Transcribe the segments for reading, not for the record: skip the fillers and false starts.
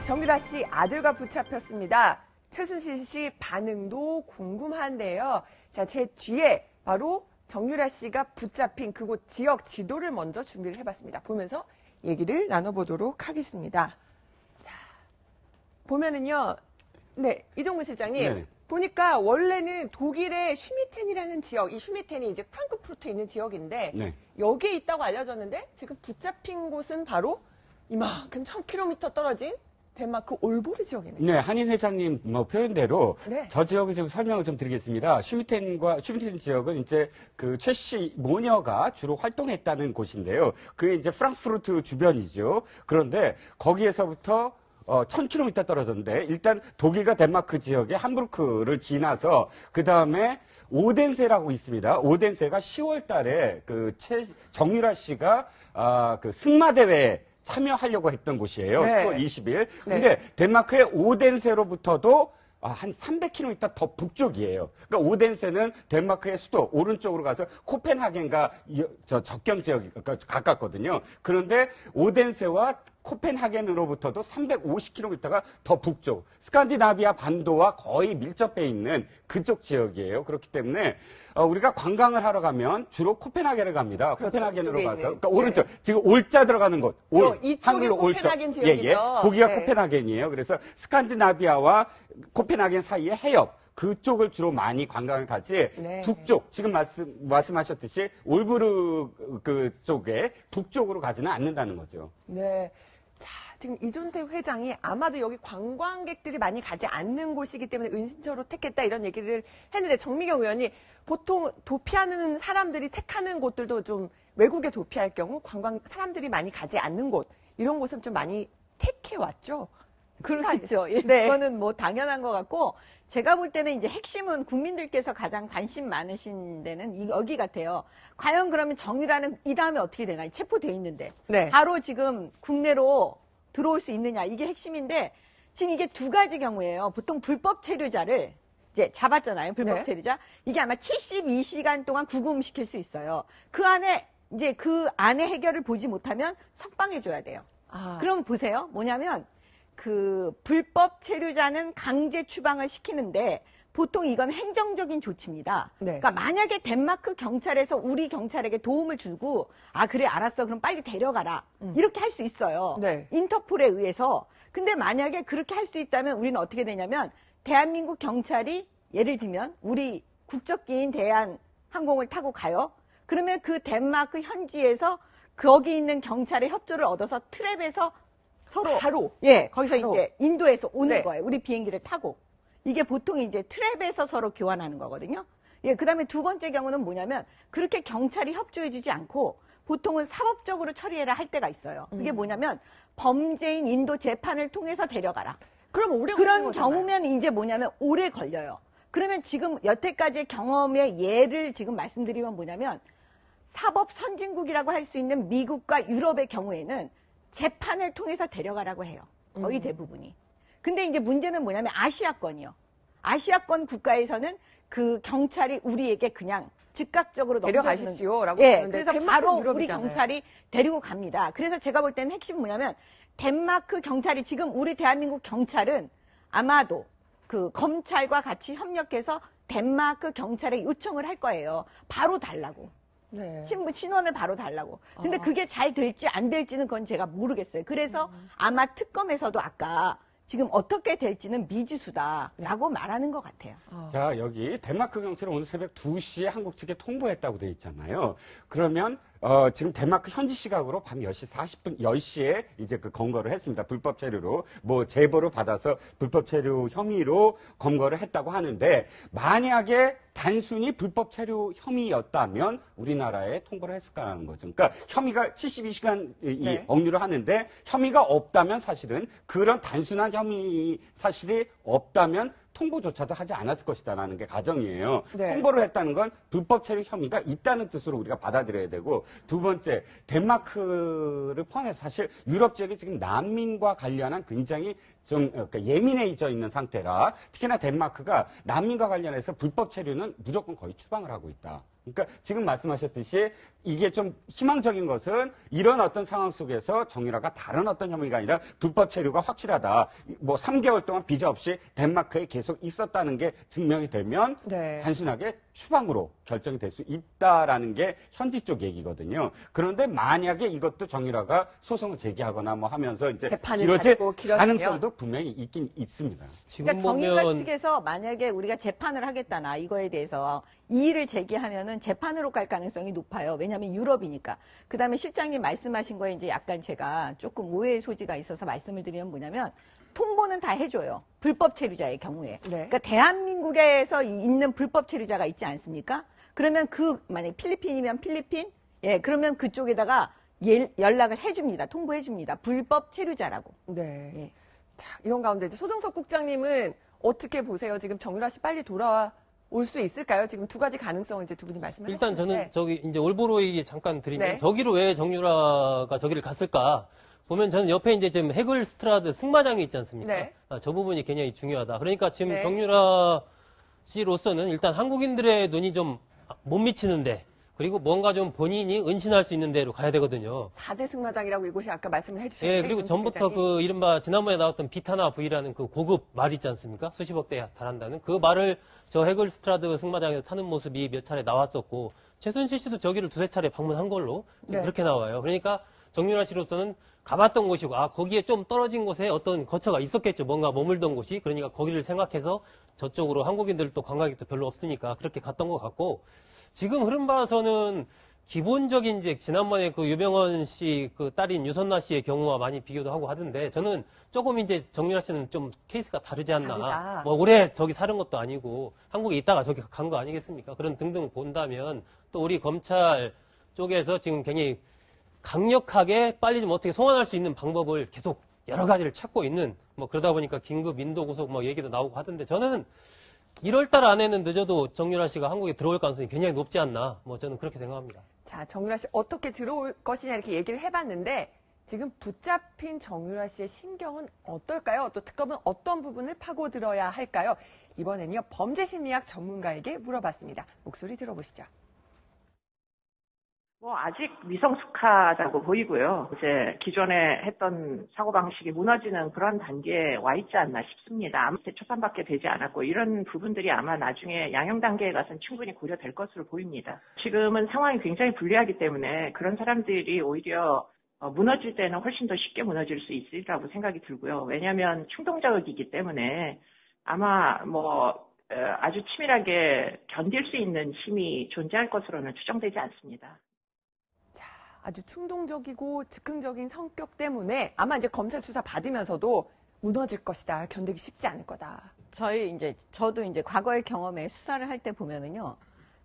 정유라 씨 아들과 붙잡혔습니다. 최순실 씨 반응도 궁금한데요. 자, 제 뒤에 바로 정유라 씨가 붙잡힌 그곳 지역 지도를 먼저 준비를 해봤습니다. 보면서 얘기를 나눠보도록 하겠습니다. 자, 보면은요. 네, 이동근 실장님. 네. 보니까 원래는 독일의 슈미텐이라는 지역, 이 슈미텐이 이제 프랑크푸르트에 있는 지역인데 네. 여기에 있다고 알려졌는데 지금 붙잡힌 곳은 바로 이만큼 1000km 떨어진 덴마크 올보르 지역이네요. 네, 한인 회장님 표현대로 네. 저 지역을 좀 설명을 좀 드리겠습니다. 슈미텐 지역은 이제 그 최 씨 모녀가 주로 활동했다는 곳인데요. 그게 이제 프랑크푸르트 주변이죠. 그런데 거기에서부터 1000km 떨어졌는데 일단 독일과 덴마크 지역의 함부르크를 지나서 그 다음에 오덴세라고 있습니다. 오덴세가 10월 달에 정유라 씨가 그 승마 대회에 참여하려고 했던 곳이에요. 네. 10월 20일. 근데 네. 덴마크의 오덴세로부터도 한 300km 더 북쪽이에요. 그러니까 오덴세는 덴마크의 수도 오른쪽으로 가서 코펜하겐과 접경 지역이 가깝거든요. 그런데 오덴세와 코펜하겐으로부터도 350km가 더 북쪽, 스칸디나비아 반도와 거의 밀접해 있는 그쪽 지역이에요. 그렇기 때문에 우리가 관광을 하러 가면 주로 코펜하겐을 갑니다. 그렇죠. 코펜하겐으로 가서, 그러니까 오른쪽, 네. 지금 올자 들어가는 곳, 한글로 코펜하겐 올쪽. 지역이죠. 거기가 네. 코펜하겐이에요. 그래서 스칸디나비아와 코펜하겐 사이의 해협. 그쪽을 주로 많이 관광을 가지 네. 북쪽 지금 말씀하셨듯이 올부르 쪽에 북쪽으로 가지는 않는다는 거죠. 네. 자, 지금 이준태 회장이 아마도 여기 관광객들이 많이 가지 않는 곳이기 때문에 은신처로 택했다 이런 얘기를 했는데 정미경 의원이 보통 도피하는 사람들이 택하는 곳들도 좀 외국에 도피할 경우 사람들이 많이 가지 않는 곳 이런 곳은 좀 많이 택해왔죠. 그렇죠. 네. 이거는 뭐 당연한 것 같고 제가 볼 때는 이제 핵심은 국민들께서 가장 관심 많으신 데는 여기 같아요. 과연 그러면 정유라는 이 다음에 어떻게 되나? 체포돼 있는데 네. 바로 지금 국내로 들어올 수 있느냐 이게 핵심인데 지금 이게 두 가지 경우예요. 보통 불법 체류자를 이제 잡았잖아요. 불법 네. 체류자 이게 아마 72시간 동안 구금시킬 수 있어요. 그 안에 이제 그 안에 해결을 보지 못하면 석방해 줘야 돼요. 그럼 보세요. 뭐냐면 그 불법 체류자는 강제 추방을 시키는데 보통 이건 행정적인 조치입니다. 네. 그러니까 만약에 덴마크 경찰에서 우리 경찰에게 도움을 주고 그래 알았어 그럼 빨리 데려가라 이렇게 할 수 있어요. 네. 인터폴에 의해서. 근데 만약에 그렇게 할 수 있다면 우리는 어떻게 되냐면 대한민국 경찰이 예를 들면 우리 국적기인 대한항공을 타고 가요. 그러면 그 덴마크 현지에서 거기 있는 경찰의 협조를 얻어서 트랩에서 서로 바로 거기서 바로. 이제 인도에서 오는 네. 거예요. 우리 비행기를 타고. 이게 보통 이제 트랩에서 서로 교환하는 거거든요. 그다음에 두 번째 경우는 뭐냐면 그렇게 경찰이 협조해 주지 않고 보통은 사법적으로 처리해라 할 때가 있어요. 그게 뭐냐면 범죄인 인도 재판을 통해서 데려가라. 그럼 오래 그런 경우면 이제 뭐냐면 오래 걸려요. 그러면 지금 여태까지의 경험의 예를 지금 말씀드리면 뭐냐면 사법 선진국이라고 할 수 있는 미국과 유럽의 경우에는 재판을 통해서 데려가라고 해요. 거의 대부분이. 근데 이제 문제는 뭐냐면 아시아권이요. 아시아권 국가에서는 그 경찰이 우리에게 그냥 즉각적으로 데려가십시오라고 그래서 바로 우리 경찰이 데리고 갑니다. 그래서 제가 볼 때는 핵심은 뭐냐면 덴마크 경찰이 지금 우리 대한민국 경찰은 아마도 그 검찰과 같이 협력해서 덴마크 경찰에 요청을 할 거예요. 바로 달라고. 네. 신원을 바로 달라고. 근데 그게 잘 될지 안 될지는 그건 제가 모르겠어요. 그래서 아마 특검에서도 아까 지금 어떻게 될지는 미지수다라고 말하는 것 같아요. 자, 여기 덴마크 경찰은 오늘 새벽 2시에 한국 측에 통보했다고 돼 있잖아요. 그러면 지금 덴마크 현지 시각으로 밤 10시 40분, 10시에 이제 그 검거를 했습니다. 불법 체류로. 제보를 받아서 불법 체류 혐의로 검거를 했다고 하는데, 만약에 단순히 불법 체류 혐의였다면 우리나라에 통보를 했을까라는 거죠. 그러니까 혐의가 72시간 네. 억류를 하는데 혐의가 없다면 사실은 그런 단순한 혐의 사실이 없다면 통보조차도 하지 않았을 것이다라는 게 가정이에요. 네. 통보를 했다는 건 불법 체류 혐의가 있다는 뜻으로 우리가 받아들여야 되고, 두 번째, 덴마크를 포함해서 사실 유럽 지역이 지금 난민과 관련한 굉장히 좀 예민해져 있는 상태라, 특히나 덴마크가 난민과 관련해서 불법 체류는 무조건 거의 추방을 하고 있다. 그러니까 지금 말씀하셨듯이 이게 좀 희망적인 것은 이런 어떤 상황 속에서 정유라가 다른 어떤 혐의가 아니라 불법 체류가 확실하다. 뭐 3개월 동안 비자 없이 덴마크에 계속 있었다는 게 증명이 되면 네. 단순하게 추방으로 결정이 될 수 있다라는 게 현지 쪽 얘기거든요. 그런데 만약에 이것도 정유라가 소송을 제기하거나 뭐 하면서 이제 이뤄질 가능성도 분명히 있긴 있습니다. 그러니까 정유라 측에서 만약에 우리가 재판을 하겠다나 이거에 대해서 이의를 제기하면은 재판으로 갈 가능성이 높아요. 왜냐하면 유럽이니까. 그다음에 실장님 말씀하신 거에 이제 약간 제가 조금 오해의 소지가 있어서 말씀을 드리면 뭐냐면 통보는 다 해줘요. 불법 체류자의 경우에. 네. 그러니까 대한민국에서 있는 불법 체류자가 있지 않습니까? 그러면 만약에 필리핀이면 필리핀, 예, 그러면 그쪽에다가 연락을 해줍니다. 통보해줍니다. 불법 체류자라고. 네. 예. 자, 이런 가운데 소정석 국장님은 어떻게 보세요? 지금 정유라 씨 빨리 돌아올 수 있을까요? 지금 두 가지 가능성을 이제 두 분이 말씀을 일단 하셨는데. 저는 이제 올보로 얘기 잠깐 드리면 네. 저기로 왜 정유라가 저기를 갔을까? 보면 저는 옆에 이제 지금 헤글스트라드 승마장이 있지 않습니까? 네. 저 부분이 굉장히 중요하다. 그러니까 지금 네. 정유라 씨로서는 일단 한국인들의 눈이 좀 못 미치는데 그리고 뭔가 좀 본인이 은신할 수 있는 데로 가야 되거든요. 4대 승마장이라고 이곳이 아까 말씀을 해주셨는데. 예, 그리고 전부터 그 이른바 지난번에 나왔던 비타나 V라는 그 고급 말 있지 않습니까? 수십억 대에 달한다는 그 말을 저 헤글스트라드 승마장에서 타는 모습이 몇 차례 나왔었고 최순실 씨도 저기를 두세 차례 방문한 걸로 네. 그렇게 나와요. 그러니까 정유라 씨로서는 가봤던 곳이고 거기에 좀 떨어진 곳에 어떤 거처가 있었겠죠. 뭔가 머물던 곳이. 그러니까 거기를 생각해서 저쪽으로 한국인들 또 관광객도 별로 없으니까 그렇게 갔던 것 같고 지금 흐름 봐서는 기본적인 이제 지난번에 그 유병헌 씨 그 딸인 유선나 씨의 경우와 많이 비교도 하고 하던데 저는 조금 이제 정유라 씨는 좀 케이스가 다르지 않나. 다르다. 뭐 오래 저기 사는 것도 아니고 한국에 있다가 저기 간 거 아니겠습니까? 그런 등등 본다면 또 우리 검찰 쪽에서 지금 굉장히 강력하게 빨리 좀 어떻게 송환할 수 있는 방법을 계속 여러 가지를 찾고 있는 뭐 그러다 보니까 긴급 인도 구속 뭐 얘기도 나오고 하던데 저는 1월달 안에는 늦어도 정유라 씨가 한국에 들어올 가능성이 굉장히 높지 않나 뭐 저는 그렇게 생각합니다. 자, 정유라 씨 어떻게 들어올 것이냐 이렇게 얘기를 해봤는데 지금 붙잡힌 정유라 씨의 신경은 어떨까요? 또 특검은 어떤 부분을 파고들어야 할까요? 이번에는요 범죄심리학 전문가에게 물어봤습니다. 목소리 들어보시죠. 아직 미성숙하다고 보이고요. 이제 기존에 했던 사고방식이 무너지는 그런 단계에 와 있지 않나 싶습니다. 아무 때 초산밖에 되지 않았고 이런 부분들이 아마 나중에 양형 단계에 가서는 충분히 고려될 것으로 보입니다. 지금은 상황이 굉장히 불리하기 때문에 그런 사람들이 오히려 무너질 때는 훨씬 더 쉽게 무너질 수 있으리라고 생각이 들고요. 왜냐하면 충동적이기 때문에 아마 아주 치밀하게 견딜 수 있는 힘이 존재할 것으로는 추정되지 않습니다. 아주 충동적이고 즉흥적인 성격 때문에 아마 이제 검찰 수사 받으면서도 무너질 것이다. 견디기 쉽지 않을 거다. 저도 이제 과거의 경험에 수사를 할 때 보면은요.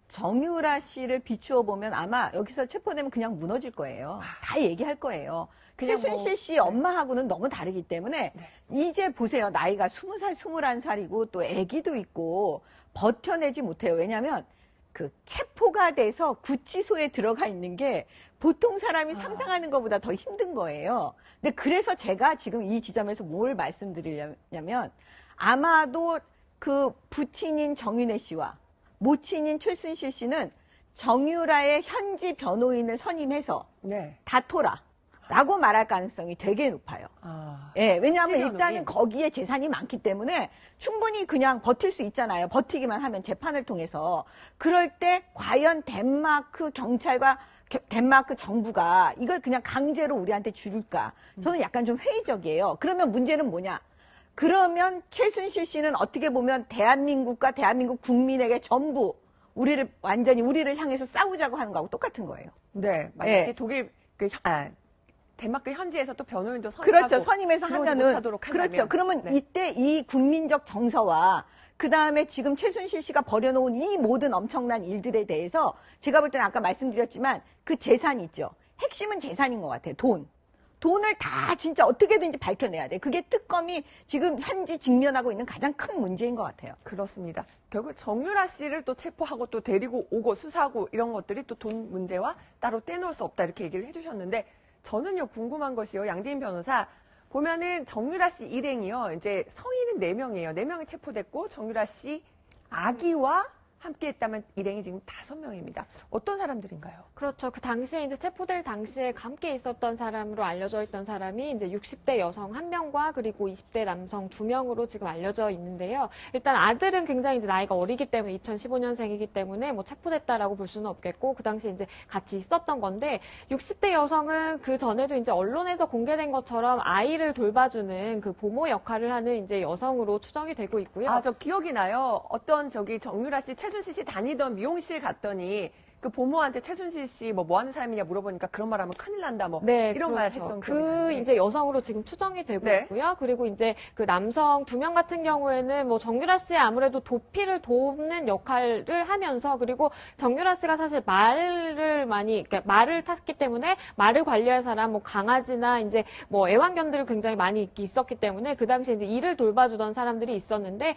정유라 씨를 비추어 보면 아마 여기서 체포되면 그냥 무너질 거예요. 다 얘기할 거예요. 최순실 씨 엄마하고는 너무 다르기 때문에 이제 보세요. 나이가 20살, 21살이고 또 아기도 있고 버텨내지 못해요. 왜냐하면 그 체포가 돼서 구치소에 들어가 있는 게 보통 사람이 상상하는 것보다 더 힘든 거예요. 근데 그래서 제가 지금 이 지점에서 뭘 말씀드리냐면 아마도 그 부친인 정윤혜 씨와 모친인 최순실 씨는 정유라의 현지 변호인을 선임해서 다퉈라. 라고 말할 가능성이 되게 높아요. 예, 왜냐하면 일단은 거기에 재산이 많기 때문에 충분히 그냥 버틸 수 있잖아요. 버티기만 하면 재판을 통해서. 그럴 때 과연 덴마크 경찰과 덴마크 정부가 이걸 그냥 강제로 우리한테 줄일까? 저는 약간 좀 회의적이에요. 그러면 문제는 뭐냐? 그러면 최순실 씨는 어떻게 보면 대한민국과 대한민국 국민에게 전부 완전히 우리를 향해서 싸우자고 하는 거하고 똑같은 거예요. 네, 만약에 독일 덴마크 현지에서 또 변호인도 선임하고 그렇죠. 선임해서 하면은 그렇죠. 그러면 이때 이 국민적 정서와 그다음에 지금 최순실 씨가 벌여놓은 이 모든 엄청난 일들에 대해서 제가 볼 때는 아까 말씀드렸지만 그 재산이 있죠. 핵심은 재산인 것 같아요. 돈을 다 진짜 어떻게든지 밝혀내야 돼. 그게 특검이 지금 현지 직면하고 있는 가장 큰 문제인 것 같아요. 그렇습니다. 결국 정유라 씨를 또 체포하고 또 데리고 오고 수사하고 이런 것들이 또 돈 문제와 따로 떼놓을 수 없다 이렇게 얘기를 해주셨는데 저는요 궁금한 것이요. 양재인 변호사 보면은 정유라 씨 일행이요. 이제 성인은 4명이에요. 4명이 체포됐고 정유라 씨 아기와 함께했다면 일행이 지금 5명입니다. 어떤 사람들인가요? 그렇죠. 그 당시에 이제 체포될 당시에 함께 있었던 사람으로 알려져 있던 사람이 이제 60대 여성 1명과 그리고 20대 남성 2명으로 지금 알려져 있는데요. 일단 아들은 굉장히 이제 나이가 어리기 때문에 2015년생이기 때문에 뭐 체포됐다라고 볼 수는 없겠고 그 당시에 이제 같이 있었던 건데 60대 여성은 그 전에도 이제 언론에서 공개된 것처럼 아이를 돌봐주는 그 보모 역할을 하는 이제 여성으로 추정이 되고 있고요. 아, 저 기억이 나요. 어떤 정유라 씨, 최순실 씨 다니던 미용실 갔더니 그 보모한테 최순실 씨 뭐 하는 사람이냐 물어보니까 그런 말 하면 큰일 난다 뭐 네, 이런 말 그렇죠. 했던 그 기억이 나는데. 이제 여성으로 지금 추정이 되고 네. 있고요. 그리고 이제 그 남성 2명 같은 경우에는 뭐 정유라 씨의 아무래도 도피를 돕는 역할을 하면서 그리고 정유라 씨가 사실 그러니까 말을 탔기 때문에 말을 관리할 사람 뭐 강아지나 이제 뭐 애완견들이 굉장히 많이 있었기 때문에 그 당시에 이제 일을 돌봐주던 사람들이 있었는데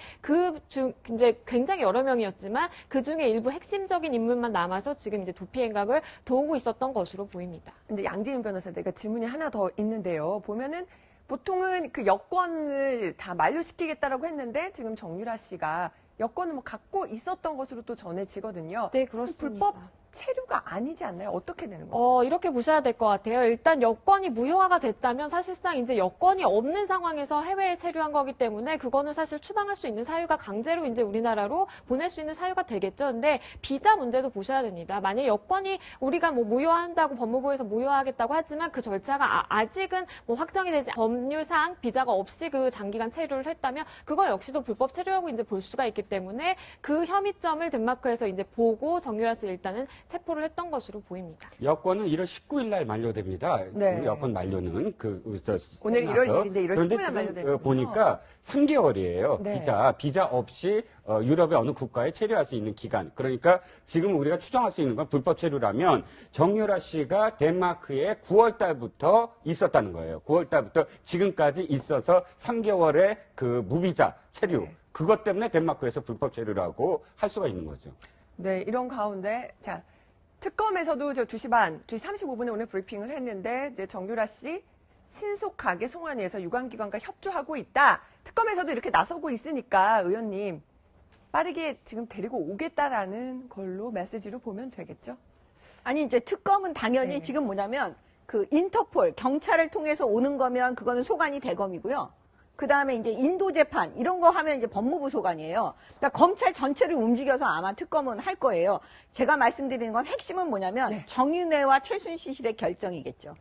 이제 굉장히 여러 명이었지만 그 중에 일부 핵심적인 인물만 남아서 지금 이제 도피 행각을 도우고 있었던 것으로 보입니다. 근데 양지은 변호사 내가 질문이 하나 더 있는데요. 보면은 보통은 그 여권을 다 만료시키겠다라고 했는데 지금 정유라 씨가 여권을 뭐 갖고 있었던 것으로 또 전해지거든요. 네, 그렇습니다. 불법 체류가 아니지 않나요? 어떻게 되는 거예요? 이렇게 보셔야 될 것 같아요. 일단 여권이 무효화가 됐다면 사실상 이제 여권이 없는 상황에서 해외에 체류한 거기 때문에 그거는 사실 추방할 수 있는 사유가 강제로 이제 우리나라로 보낼 수 있는 사유가 되겠죠. 근데 비자 문제도 보셔야 됩니다. 만약에 여권이 우리가 뭐 무효화한다고 법무부에서 무효화하겠다고 하지만 그 절차가 아직은 뭐 확정이 되지 법률상 비자가 없이 그 장기간 체류를 했다면 그거 역시도 불법 체류라고 이제 볼 수가 있기 때문에 그 혐의점을 덴마크에서 이제 보고 정유라 씨 일단은 체포를 했던 것으로 보입니다. 여권은 1월 19일 날 만료됩니다. 네. 여권 만료는 오늘 1월 1일인데 1월 19일 날 만료되는 보니까 3개월이에요. 네. 비자 없이 유럽의 어느 국가에 체류할 수 있는 기간. 그러니까 지금 우리가 추정할 수 있는 건 불법 체류라면 정유라 씨가 덴마크에 9월 달부터 있었다는 거예요. 9월 달부터 지금까지 있어서 3개월의 그 무비자 체류. 네. 그것 때문에 덴마크에서 불법 체류라고 할 수가 있는 거죠. 네, 이런 가운데 자 특검에서도 2시 반, 2시 35분에 오늘 브리핑을 했는데 이제 정유라 씨 신속하게 송환위해서 유관기관과 협조하고 있다. 특검에서도 이렇게 나서고 있으니까 의원님 빠르게 지금 데리고 오겠다라는 걸로 메시지로 보면 되겠죠? 아니 이제 특검은 당연히 네. 지금 뭐냐면 그 인터폴 경찰을 통해서 오는 거면 그거는 소관이 대검이고요. 그 다음에 이제 인도 재판 이런 거 하면 이제 법무부 소관이에요. 그러니까 검찰 전체를 움직여서 아마 특검은 할 거예요. 제가 말씀드리는 건 핵심은 뭐냐면 네. 정윤회와 최순실의 결정이겠죠.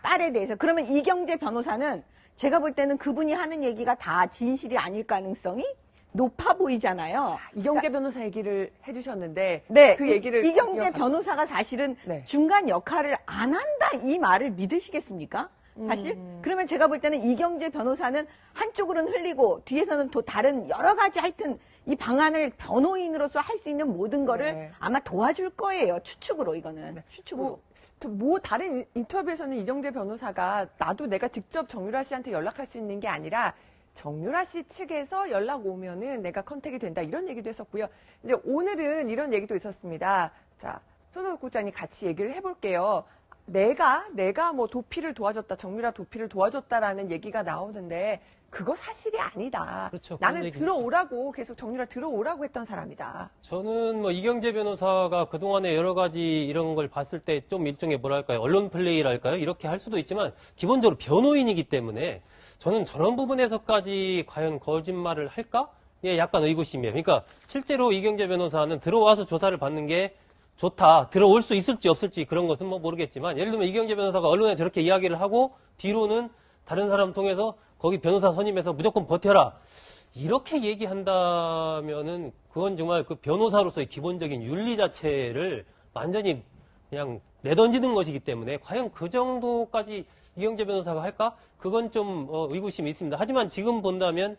딸에 대해서. 그러면 이경재 변호사는 제가 볼 때는 그분이 하는 얘기가 다 진실이 아닐 가능성이 높아 보이잖아요. 이경재 변호사 얘기를 해주셨는데 네, 그 얘기를 이경재 이어가- 변호사가 사실은 네. 중간 역할을 안 한다 이 말을 믿으시겠습니까? 사실? 그러면 제가 볼 때는 이경재 변호사는 한쪽으로는 흘리고 뒤에서는 또 다른 여러 가지 하여튼 이 방안을 변호인으로서 할 수 있는 모든 거를 네. 아마 도와줄 거예요. 추측으로 이거는. 네. 추측으로. 뭐 다른 인터뷰에서는 이경재 변호사가 나도 내가 직접 정유라 씨한테 연락할 수 있는 게 아니라 정유라 씨 측에서 연락 오면은 내가 컨택이 된다 이런 얘기도 했었고요. 이제 오늘은 이런 얘기도 있었습니다. 자, 손호섭 국장님 같이 얘기를 해볼게요. 내가 뭐 도피를 도와줬다, 정유라 도피를 도와줬다라는 얘기가 나오는데 그거 사실이 아니다. 그렇죠. 그런 나는 얘기죠. 들어오라고 계속 정유라 들어오라고 했던 사람이다. 저는 뭐 이경재 변호사가 그동안에 여러 가지 이런 걸 봤을 때 좀 일종의 뭐랄까요, 언론 플레이랄까요? 이렇게 할 수도 있지만 기본적으로 변호인이기 때문에 저는 저런 부분에서까지 과연 거짓말을 할까? 예, 약간 의구심이에요. 그러니까 실제로 이경재 변호사는 들어와서 조사를 받는 게 좋다. 들어올 수 있을지 없을지 그런 것은 뭐 모르겠지만 예를 들면 이경재 변호사가 언론에 저렇게 이야기를 하고 뒤로는 다른 사람 통해서 거기 변호사 선임해서 무조건 버텨라. 이렇게 얘기한다면은 그건 정말 그 변호사로서의 기본적인 윤리 자체를 완전히 그냥 내던지는 것이기 때문에 과연 그 정도까지 이경재 변호사가 할까? 그건 좀 의구심이 있습니다. 하지만 지금 본다면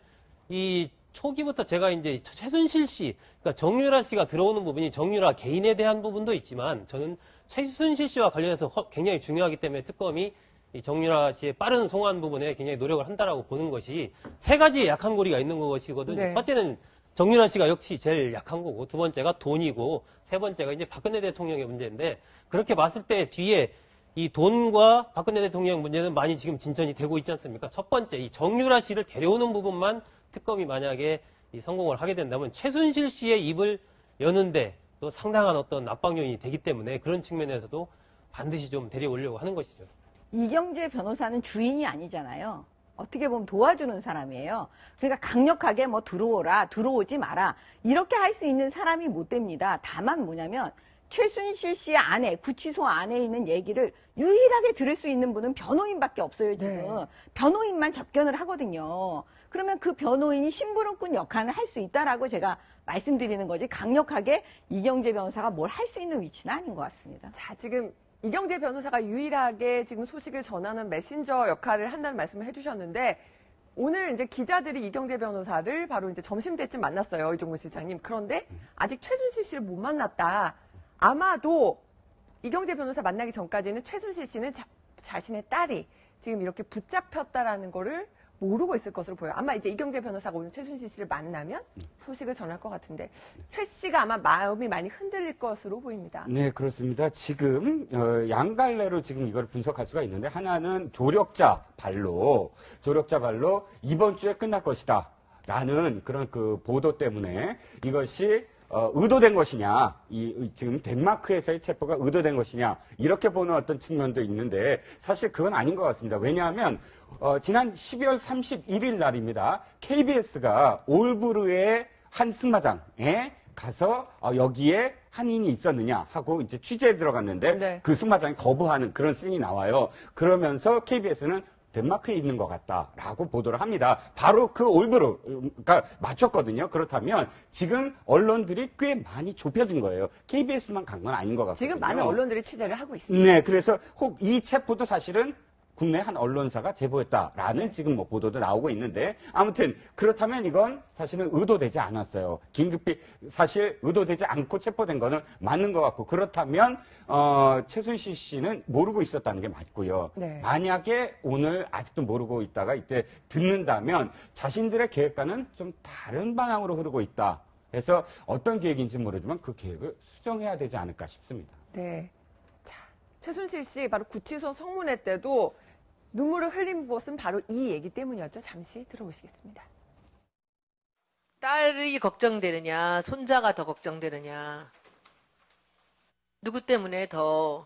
이 초기부터 제가 이제 최순실 씨, 그러니까 정유라 씨가 들어오는 부분이 정유라 개인에 대한 부분도 있지만 저는 최순실 씨와 관련해서 굉장히 중요하기 때문에 특검이 이 정유라 씨의 빠른 송환 부분에 굉장히 노력을 한다라고 보는 것이 세 가지의 약한 고리가 있는 것이거든요. 네. 첫째는 정유라 씨가 역시 제일 약한 거고 두 번째가 돈이고 세 번째가 이제 박근혜 대통령의 문제인데 그렇게 봤을 때 뒤에 이 돈과 박근혜 대통령 문제는 많이 지금 진전이 되고 있지 않습니까? 첫 번째, 이 정유라 씨를 데려오는 부분만 특검이 만약에 이 성공을 하게 된다면 최순실 씨의 입을 여는데 또 상당한 어떤 압박 요인이 되기 때문에 그런 측면에서도 반드시 좀 데려오려고 하는 것이죠. 이경재 변호사는 주인이 아니잖아요. 어떻게 보면 도와주는 사람이에요. 그러니까 강력하게 뭐 들어오라, 들어오지 마라 이렇게 할 수 있는 사람이 못 됩니다. 다만 뭐냐면 최순실 씨 안에, 구치소 안에 있는 얘기를 유일하게 들을 수 있는 분은 변호인밖에 없어요, 지금. 네. 변호인만 접견을 하거든요. 그러면 그 변호인이 심부름꾼 역할을 할 수 있다라고 제가 말씀드리는 거지, 강력하게 이경재 변호사가 뭘 할 수 있는 위치는 아닌 것 같습니다. 자, 지금 이경재 변호사가 유일하게 지금 소식을 전하는 메신저 역할을 한다는 말씀을 해주셨는데, 오늘 이제 기자들이 이경재 변호사를 바로 이제 점심때쯤 만났어요, 이종구 실장님. 그런데 아직 최순실 씨를 못 만났다. 아마도 이경재 변호사 만나기 전까지는 최순실 씨는 자신의 딸이 지금 이렇게 붙잡혔다라는 거를 모르고 있을 것으로 보여요. 아마 이제 이경재 변호사가 오늘 최순실 씨를 만나면 소식을 전할 것 같은데 최 씨가 아마 마음이 많이 흔들릴 것으로 보입니다. 네, 그렇습니다. 지금 양갈래로 지금 이걸 분석할 수가 있는데, 하나는 조력자 발로 이번 주에 끝날 것이다 라는 그런 그 보도 때문에 이것이 의도된 것이냐, 지금 덴마크에서의 체포가 의도된 것이냐, 이렇게 보는 어떤 측면도 있는데, 사실 그건 아닌 것 같습니다. 왜냐하면, 지난 12월 31일 날입니다. KBS가 올브르의 한 승마장에 가서, 여기에 한인이 있었느냐 하고 이제 취재에 들어갔는데, 네. 그 승마장이 거부하는 그런 씬이 나와요. 그러면서 KBS는 덴마크에 있는 것 같다라고 보도를 합니다. 바로 그 올브르가 맞췄거든요. 그렇다면 지금 언론들이 꽤 많이 좁혀진 거예요. KBS만 간 건 아닌 것 같거든요. 지금 많은 언론들이 취재를 하고 있습니다. 네, 그래서 혹 이 체포도 사실은 국내 한 언론사가 제보했다라는 지금 뭐 보도도 나오고 있는데, 아무튼 그렇다면 이건 사실은 의도되지 않았어요. 긴급히 사실 의도되지 않고 체포된 거는 맞는 것 같고, 그렇다면 최순실 씨는 모르고 있었다는 게 맞고요. 네. 만약에 오늘 아직도 모르고 있다가 이때 듣는다면 자신들의 계획과는 좀 다른 방향으로 흐르고 있다. 그래서 어떤 계획인지 모르지만 그 계획을 수정해야 되지 않을까 싶습니다. 네. 자, 최순실 씨 바로 구치소 성문회 때도 눈물을 흘린 것은 바로 이 얘기 때문이었죠. 잠시 들어보시겠습니다. 딸이 걱정되느냐, 손자가 더 걱정되느냐, 누구 때문에 더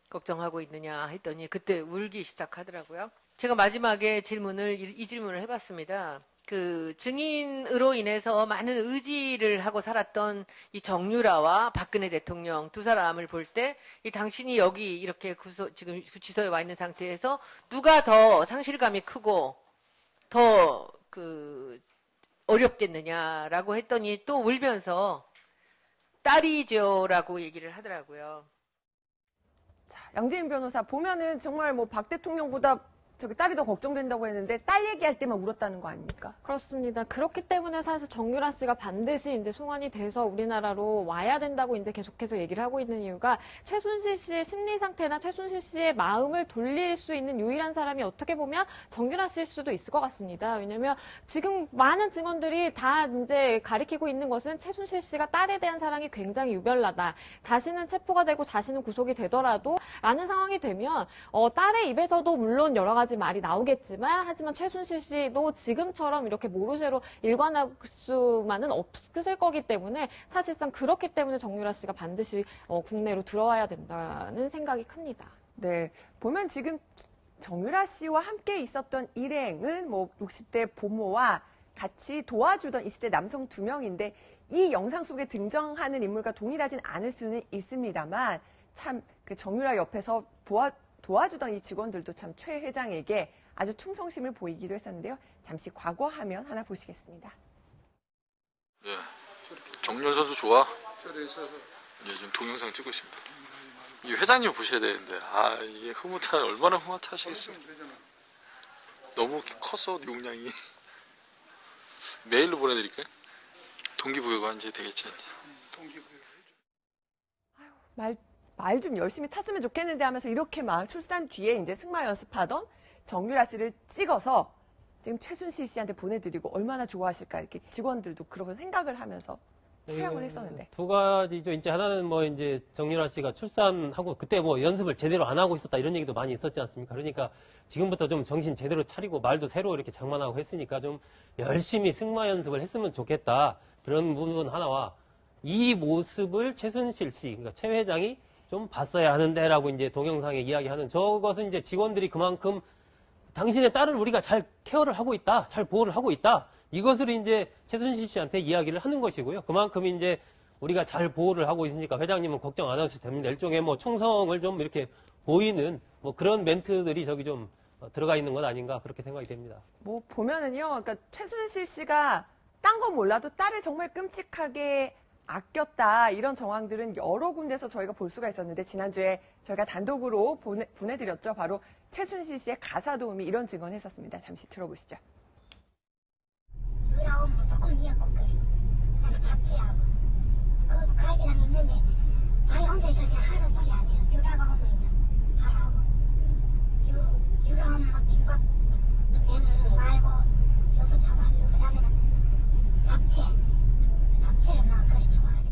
걱정하고 있느냐 했더니 그때 울기 시작하더라고요. 제가 마지막에 이 질문을 해봤습니다. 그 증인으로 인해서 많은 의지를 하고 살았던 이 정유라와 박근혜 대통령 두 사람을 볼 때 이 당신이 여기 이렇게 지금 구치소에 와 있는 상태에서 누가 더 상실감이 크고 더 어렵겠느냐라고 했더니 또 울면서 딸이죠라고 얘기를 하더라고요. 자, 양재인 변호사 보면은 정말 뭐 박 대통령보다 저기 딸이 더 걱정된다고 했는데 딸 얘기할 때만 울었다는 거 아닙니까? 그렇습니다. 그렇기 때문에 사실 정유라 씨가 반드시 이제 송환이 돼서 우리나라로 와야 된다고 이제 계속해서 얘기를 하고 있는 이유가, 최순실 씨의 심리 상태나 최순실 씨의 마음을 돌릴 수 있는 유일한 사람이 어떻게 보면 정유라 씨일 수도 있을 것 같습니다. 왜냐면 지금 많은 증언들이 다 이제 가리키고 있는 것은 최순실 씨가 딸에 대한 사랑이 굉장히 유별나다. 자신은 체포가 되고 자신은 구속이 되더라도 라는 상황이 되면 딸의 입에서도 물론 여러 가지 말이 나오겠지만, 하지만 최순실 씨도 지금처럼 이렇게 모르쇠로 일관할 수만은 없을 거기 때문에, 사실상 그렇기 때문에 정유라 씨가 반드시 국내로 들어와야 된다는 생각이 큽니다. 네. 보면 지금 정유라 씨와 함께 있었던 일행은 뭐 60대 보모와 같이 도와주던 20대 남성 2명인데, 이 영상 속에 등장하는 인물과 동일하진 않을 수는 있습니다만, 참 그 정유라 옆에서 도와주던 이 직원들도 참 최 회장에게 아주 충성심을 보이기도 했었는데요. 잠시 과거 화면 하나 보시겠습니다. 예, 정유라 선수 좋아. 예, 지금 동영상 찍고 있습니다. 이 회장님 보셔야 되는데, 이게 얼마나 흐뭇하시겠습니까? 너무 컸어, 용량이. 메일로 보내드릴까요? 동기부여가 이제 되겠지. 말 좀 열심히 탔으면 좋겠는데 하면서 이렇게 막 출산 뒤에 이제 승마 연습하던 정유라 씨를 찍어서 지금 최순실 씨한테 보내드리고 얼마나 좋아하실까, 이렇게 직원들도 그런 생각을 하면서 촬영을 했었는데. 두 가지죠. 이제 하나는 뭐 이제 정유라 씨가 출산하고 그때 뭐 연습을 제대로 안 하고 있었다 이런 얘기도 많이 있었지 않습니까? 그러니까 지금부터 좀 정신 제대로 차리고 말도 새로 이렇게 장만하고 했으니까 좀 열심히 승마 연습을 했으면 좋겠다. 그런 부분 하나와, 이 모습을 최순실 씨, 그러니까 최 회장이 좀 봤어야 하는데라고 이제 동영상에 이야기하는 저것은 이제 직원들이 그만큼 당신의 딸을 우리가 잘 케어를 하고 있다, 잘 보호를 하고 있다. 이것을 이제 최순실 씨한테 이야기를 하는 것이고요. 그만큼 이제 우리가 잘 보호를 하고 있으니까 회장님은 걱정 안 하셔도 됩니다. 일종의 뭐 충성을 좀 이렇게 보이는 뭐 그런 멘트들이 저기 좀 들어가 있는 것 아닌가 그렇게 생각이 됩니다. 뭐 보면은요, 그러니까 최순실 씨가 딴 건 몰라도 딸을 정말 끔찍하게 아꼈다 이런 정황들은 여러 군데서 저희가 볼 수가 있었는데 지난주에 저희가 단독으로 보내드렸죠. 바로 최순실 씨의 가사 도우미 이런 증언을 했었습니다. 잠시 들어보시죠. 그럼 무조건 미역국 끓여. 나는 잡지하고. 그 갈비랑 있는데 자기 혼자 있어 그냥 하는 소리 아니에요. 유라가 오고 있는 잘하고. 유라는 막 김밥 내는 말고 요소 쳐가지고 그 다음에는 잡채를 막 그렇게 좋아하네.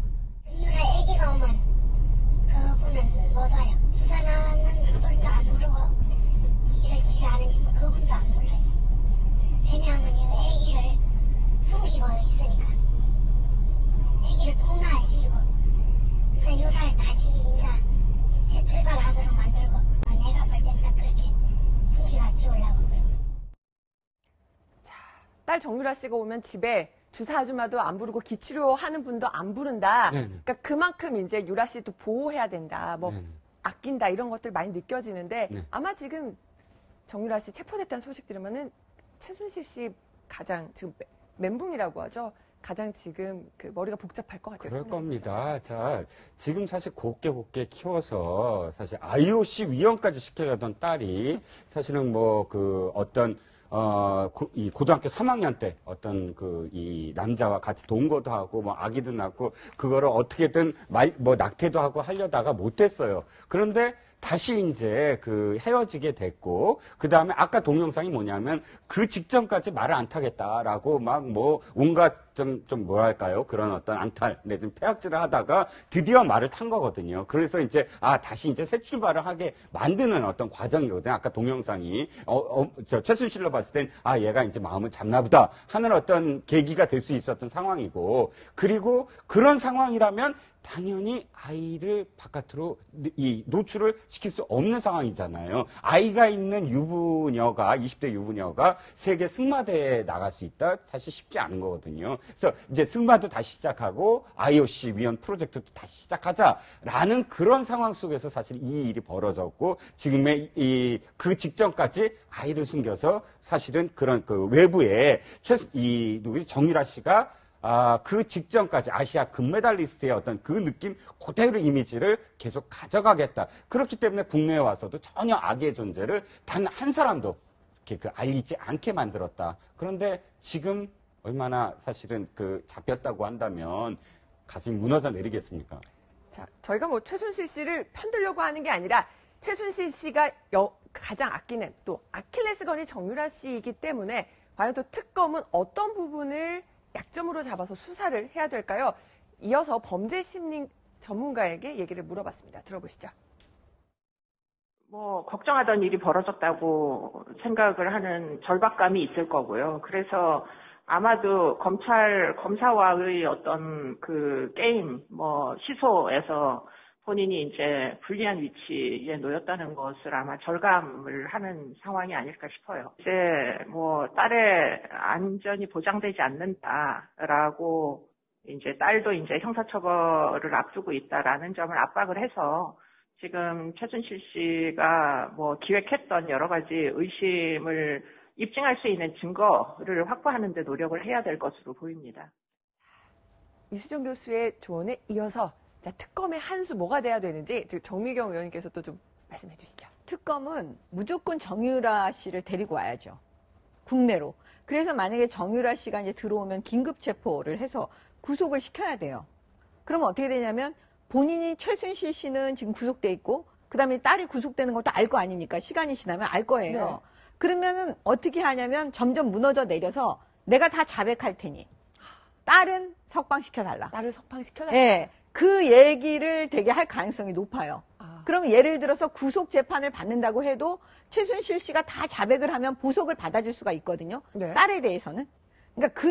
유라 애기가 오면 그분은 못 와요. 수사나는 분도 안 부르고 지를 아는지 그분도 안 불러요. 왜냐하면 이 애기를 숨기고 있으니까 애기를 폭로하시고 그래서 유라를 다시 이제 재출발하도록 만들고 내가 볼 때는 그렇게 숨기고 지우려고 딸 정유라 씨가 오면 집에 주사 아줌마도 안 부르고 기치료 하는 분도 안 부른다. 그러니까 그만큼 이제 유라 씨도 보호해야 된다. 뭐 아낀다 이런 것들 많이 느껴지는데 아마 지금 정유라 씨 체포됐다는 소식 들으면은 최순실 씨 가장 지금 멘붕이라고 하죠. 가장 지금 그 머리가 복잡할 것 같아요. 그럴 겁니다. 자, 지금 사실 곱게 키워서 사실 IOC 위원까지 시켜야 하던 딸이 사실은 뭐 그 어떤 이 고등학교 3학년 때 어떤 이 남자와 같이 동거도 하고 뭐 아기도 낳고 그거를 어떻게든 뭐 낙태도 하고 하려다가 못했어요. 그런데 다시 이제 헤어지게 됐고, 그 다음에 아까 동영상이 뭐냐면 그 직전까지 말을 안 타겠다라고 막 뭐 온갖 좀 뭐랄까요? 그런 어떤 안탈, 내지는 폐악질을 하다가 드디어 말을 탄 거거든요. 그래서 이제 다시 이제 새 출발을 하게 만드는 어떤 과정이거든요. 아까 동영상이 최순실로 봤을 땐 얘가 이제 마음을 잡나 보다 하는 어떤 계기가 될 수 있었던 상황이고, 그리고 그런 상황이라면 당연히 아이를 바깥으로 노출을 시킬 수 없는 상황이잖아요. 아이가 있는 유부녀가 20대 유부녀가 세계 승마대회에 나갈 수 있다? 사실 쉽지 않은 거거든요. 그래서 이제 승마도 다시 시작하고 IOC 위원 프로젝트도 다시 시작하자라는 그런 상황 속에서 사실 이 일이 벌어졌고, 지금의 그 직전까지 아이를 숨겨서 사실은 그런 외부에 정유라 씨가 그 직전까지 아시아 금메달리스트의 어떤 그 느낌 그대로 이미지를 계속 가져가겠다. 그렇기 때문에 국내에 와서도 전혀 악의 존재를 단 한 사람도 이렇게 알리지 않게 만들었다. 그런데 지금 얼마나 사실은 잡혔다고 한다면 가슴이 무너져 내리겠습니까? 자, 저희가 뭐 최순실 씨를 편들려고 하는 게 아니라 최순실 씨가 가장 아끼는 또 아킬레스건이 정유라 씨이기 때문에 과연 또 특검은 어떤 부분을 약점으로 잡아서 수사를 해야 될까요? 이어서 범죄심리 전문가에게 얘기를 물어봤습니다. 들어보시죠. 뭐 걱정하던 일이 벌어졌다고 생각을 하는 절박감이 있을 거고요. 그래서 아마도 검사와의 어떤 그 게임, 시소에서 본인이 이제 불리한 위치에 놓였다는 것을 아마 절감을 하는 상황이 아닐까 싶어요. 이제 딸의 안전이 보장되지 않는다라고 이제 딸도 이제 형사처벌을 앞두고 있다라는 점을 압박을 해서 지금 최순실 씨가 기획했던 여러 가지 의심을 입증할 수 있는 증거를 확보하는 데 노력을 해야 될 것으로 보입니다. 이수정 교수의 조언에 이어서 특검의 한 수 뭐가 돼야 되는지 정미경 의원님께서 또 좀 말씀해 주시죠. 특검은 무조건 정유라 씨를 데리고 와야죠. 국내로. 그래서 만약에 정유라 씨가 이제 들어오면 긴급 체포를 해서 구속을 시켜야 돼요. 그러면 어떻게 되냐면 본인이 최순실 씨는 지금 구속돼 있고 그다음에 딸이 구속되는 것도 알 거 아닙니까? 시간이 지나면 알 거예요. 네. 그러면은 어떻게 하냐면 점점 무너져 내려서 내가 다 자백할 테니 딸은 석방시켜달라. 딸을 석방시켜달라. 네. 그 얘기를 되게 할 가능성이 높아요. 그럼 예를 들어서 구속 재판을 받는다고 해도 최순실 씨가 다 자백을 하면 보석을 받아줄 수가 있거든요. 네. 딸에 대해서는. 그러니까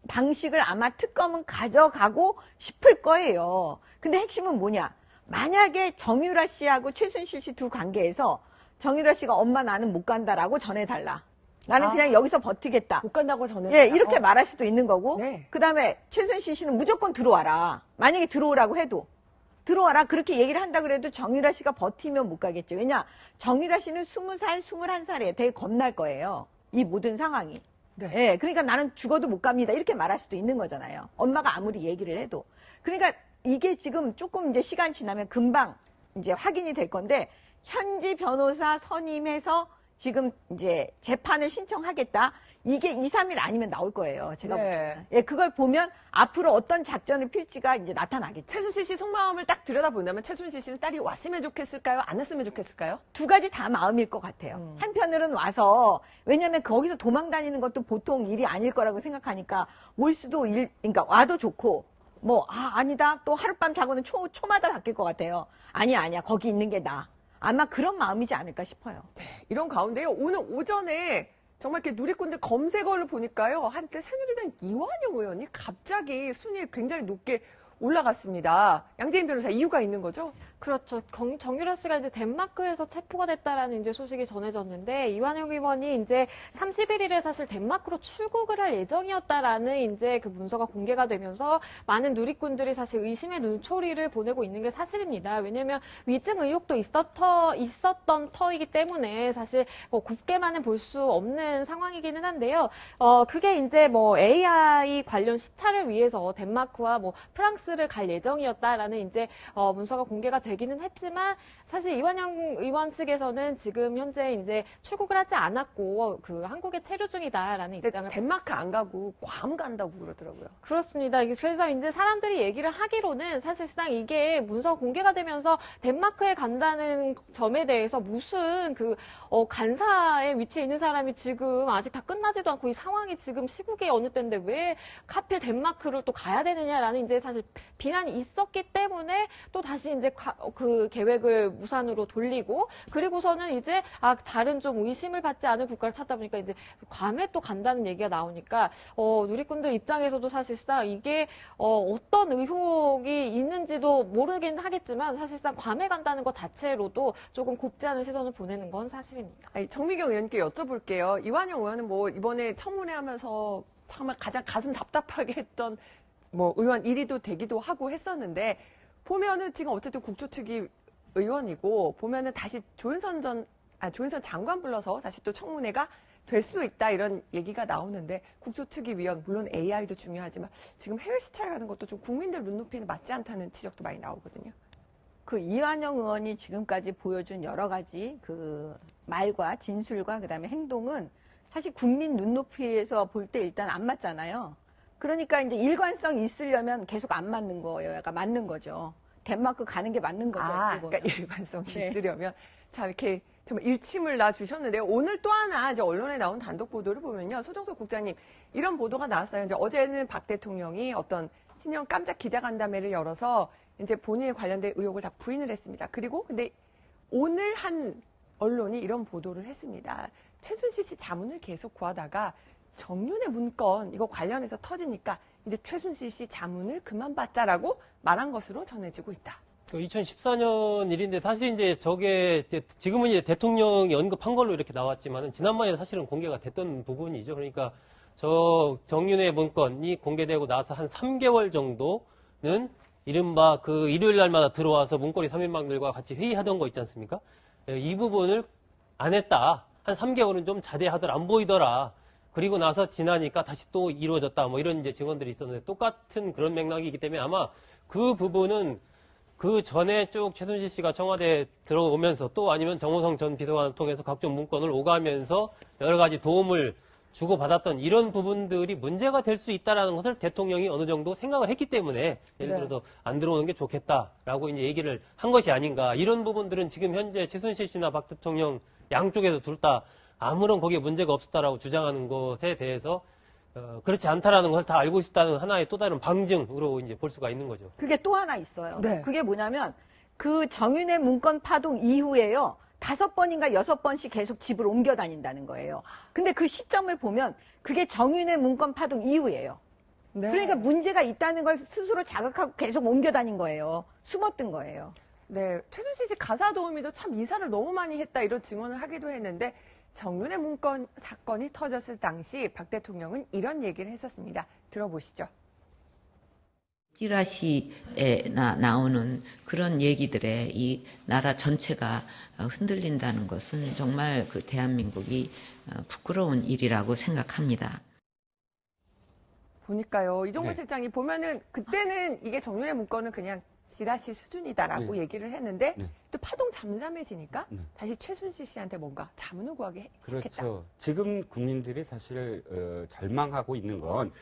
방식을 아마 특검은 가져가고 싶을 거예요. 근데 핵심은 뭐냐? 만약에 정유라 씨하고 최순실 씨 두 관계에서 정유라 씨가 엄마 나는 못 간다라고 전해달라. 나는 그냥 여기서 버티겠다. 못 간다고 전해. 예, 이렇게 말할 수도 있는 거고. 네. 그 다음에 최순실 씨는 무조건 들어와라. 만약에 들어오라고 해도. 들어와라. 그렇게 얘기를 한다 그래도 정유라 씨가 버티면 못 가겠죠. 왜냐? 정유라 씨는 20살, 21살이에요. 되게 겁날 거예요. 이 모든 상황이. 네. 예, 그러니까 나는 죽어도 못 갑니다. 이렇게 말할 수도 있는 거잖아요. 엄마가 아무리 얘기를 해도. 그러니까 이게 지금 조금 이제 시간 지나면 금방 이제 확인이 될 건데, 현지 변호사 선임해서 지금 이제 재판을 신청하겠다. 이게 2, 3일 아니면 나올 거예요. 제가 네. 예, 그걸 보면 앞으로 어떤 작전을 필지가 이제 나타나겠죠. 최순실 씨 속마음을 딱 들여다본다면 최순실 씨는 딸이 왔으면 좋겠을까요? 안 왔으면 좋겠을까요? 두 가지 다 마음일 것 같아요. 한편으로는 와서, 왜냐면 거기서 도망 다니는 것도 보통 일이 아닐 거라고 생각하니까 올 수도 그러니까 와도 좋고, 아니다. 또 하룻밤 자고는 초마다 바뀔 것 같아요. 아니야. 거기 있는 게 나아. 아마 그런 마음이지 않을까 싶어요. 네, 이런 가운데요. 오늘 오전에 정말 이렇게 누리꾼들 검색어를 보니까요. 한때 새누리당 이완영 의원이 갑자기 순위에 굉장히 높게 올라갔습니다. 양재인 변호사, 이유가 있는 거죠? 그렇죠. 정유라 씨가 이제 덴마크에서 체포가 됐다라는 이제 소식이 전해졌는데, 이완영 의원이 이제 31일에 사실 덴마크로 출국을 할 예정이었다라는 이제 그 문서가 공개가 되면서 많은 누리꾼들이 사실 의심의 눈초리를 보내고 있는 게 사실입니다. 왜냐면 위증 의혹도 있었던 터이기 때문에 사실 곱게만은 볼 수 없는 상황이기는 한데요. 그게 이제 AI 관련 시차를 위해서 덴마크와 프랑스를 갈 예정이었다라는 이제 문서가 공개가 되기는 했지만, 사실 이완영 의원 측에서는 지금 현재 이제 출국을 하지 않았고 그 한국에 체류 중이다라는 입장을. 덴마크 안 가고 괌 간다고 그러더라고요. 그렇습니다. 그래서 이제 사람들이 얘기를 하기로는 사실상 이게 문서 공개가 되면서 덴마크에 간다는 점에 대해서 무슨 간사의 위치에 있는 사람이 지금 아직 다 끝나지도 않고 이 상황이 지금 시국이 어느 때인데 왜 하필 덴마크를 또 가야 되느냐라는 이제 사실 비난이 있었기 때문에 또 다시 이제 그 계획을 무산으로 돌리고, 그리고서는 이제 다른 좀 의심을 받지 않은 국가를 찾다 보니까 이제 괌에 또 간다는 얘기가 나오니까 누리꾼들 입장에서도 사실상 이게 어떤 의혹이 있는지도 모르긴 하겠지만 사실상 괌에 간다는 것 자체로도 조금 곱지 않은 시선을 보내는 건 사실입니다. 정미경 의원님께 여쭤볼게요. 이완영 의원은 이번에 청문회 하면서 정말 가장 가슴 답답하게 했던 의원 1위도 되기도 하고 했었는데, 보면은 지금 어쨌든 국조특위 의원이고, 보면은 다시 조윤선 장관 불러서 다시 또 청문회가 될 수도 있다, 이런 얘기가 나오는데, 국조특위위원, 물론 AI도 중요하지만 지금 해외 시찰 가는 것도 좀 국민들 눈높이는 맞지 않다는 지적도 많이 나오거든요. 그 이완영 의원이 지금까지 보여준 여러 가지 그 말과 진술과 그다음에 행동은 사실 국민 눈높이에서 볼 때 일단 안 맞잖아요. 그러니까 이제 일관성이 있으려면 계속 안 맞는 거예요. 약간 맞는 거죠. 덴마크 가는 게 맞는 거죠. 그러니까 일관성이 있으려면. 자, 이렇게 좀 일침을 놔주셨는데요. 오늘 또 하나 이제 언론에 나온 단독 보도를 보면요. 소정석 국장님, 이런 보도가 나왔어요. 이제 어제는 박 대통령이 어떤 신형 깜짝 기자간담회를 열어서 이제 본인에 관련된 의혹을 다 부인을 했습니다. 그리고 근데 오늘 한 언론이 이런 보도를 했습니다. 최순실 씨 자문을 계속 구하다가 정윤의 문건 이거 관련해서 터지니까 이제 최순실 씨 자문을 그만 받자라고 말한 것으로 전해지고 있다. 2014년 일인데 사실 이제 저게 지금은 이제 대통령이 언급한 걸로 이렇게 나왔지만은 지난번에 사실은 공개가 됐던 부분이죠. 그러니까 저 정윤의 문건이 공개되고 나서 한 3개월 정도는 이른바 그 일요일 날마다 들어와서 문고리 3인방들과 같이 회의하던 거 있지 않습니까? 이 부분을 안 했다. 한 3개월은 좀 자제하더라. 안 보이더라. 그리고 나서 지나니까 다시 또 이루어졌다. 이런 이제 증언들이 있었는데 똑같은 그런 맥락이기 때문에 아마 그 부분은 그 전에 쭉 최순실 씨가 청와대에 들어오면서 또 아니면 정호성 전 비서관을 통해서 각종 문건을 오가면서 여러 가지 도움을 주고받았던 이런 부분들이 문제가 될 수 있다는 것을 대통령이 어느 정도 생각을 했기 때문에 예를 들어서 안 들어오는 게 좋겠다라고 이제 얘기를 한 것이 아닌가. 이런 부분들은 지금 현재 최순실 씨나 박 대통령 양쪽에서 둘 다 아무런 거기에 문제가 없었다라고 주장하는 것에 대해서 그렇지 않다라는 것을 다 알고 있다는 하나의 또 다른 방증으로 이제 볼 수가 있는 거죠. 그게 또 하나 있어요. 네. 그게 뭐냐면 그 정윤의 문건 파동 이후에요. 5번인가 6번씩 계속 집을 옮겨 다닌다는 거예요. 근데 그 시점을 보면 그게 정윤의 문건 파동 이후예요. 네. 그러니까 문제가 있다는 걸 스스로 자각하고 계속 옮겨 다닌 거예요. 숨었던 거예요. 네, 최순실 씨 가사 도우미도 참 이사를 너무 많이 했다 이런 증언을 하기도 했는데 정윤회 문건 사건이 터졌을 당시 박 대통령은 이런 얘기를 했었습니다. 들어보시죠. 찌라시에 나오는 그런 얘기들에 이 나라 전체가 흔들린다는 것은 정말 그 대한민국이 부끄러운 일이라고 생각합니다. 보니까요. 이종걸 네. 실장이 보면은 그때는 이게 정윤회 문건은 그냥 지라시 수준이다라고 네. 얘기를 했는데 네. 또 파동 잠잠해지니까 네. 다시 최순실 씨한테 뭔가 자문을 구하기 시작했다. 그렇죠. 지금 국민들이 사실 절망하고 있는 건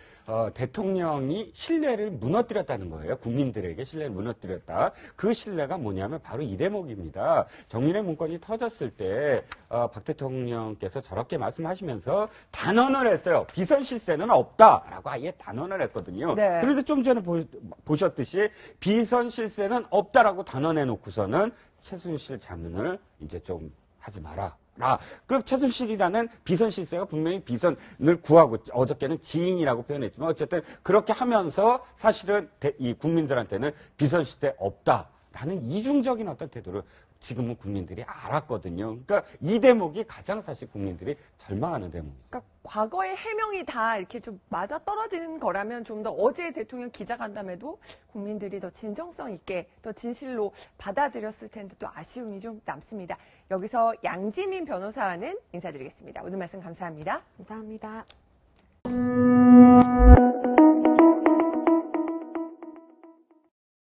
대통령이 신뢰를 무너뜨렸다는 거예요. 국민들에게 신뢰를 무너뜨렸다. 그 신뢰가 뭐냐면 바로 이 대목입니다. 정윤회 문건이 터졌을 때 박 대통령께서 저렇게 말씀하시면서 단언을 했어요. 비선 실세는 없다라고 아예 단언을 했거든요. 네. 그래서 좀 전에 보셨듯이 비선 실세는 없다라고 단언해 놓고서는 최순실 자문을 이제 좀 하지 마라. 그 최순실이라는 비선 실세가 분명히 비선을 구하고 어저께는 지인이라고 표현했지만 어쨌든 그렇게 하면서 사실은 이 국민들한테는 비선 실세 없다라는 이중적인 어떤 태도를 지금은 국민들이 알았거든요. 그러니까 이 대목이 가장 사실 국민들이 절망하는 대목입니다. 그러니까 과거의 해명이 다 이렇게 좀 맞아 떨어지는 거라면 좀 더 어제 대통령 기자간담회도 국민들이 더 진정성 있게 더 진실로 받아들였을 텐데 또 아쉬움이 좀 남습니다. 여기서 양지민 변호사와는 인사드리겠습니다. 오늘 말씀 감사합니다. 감사합니다.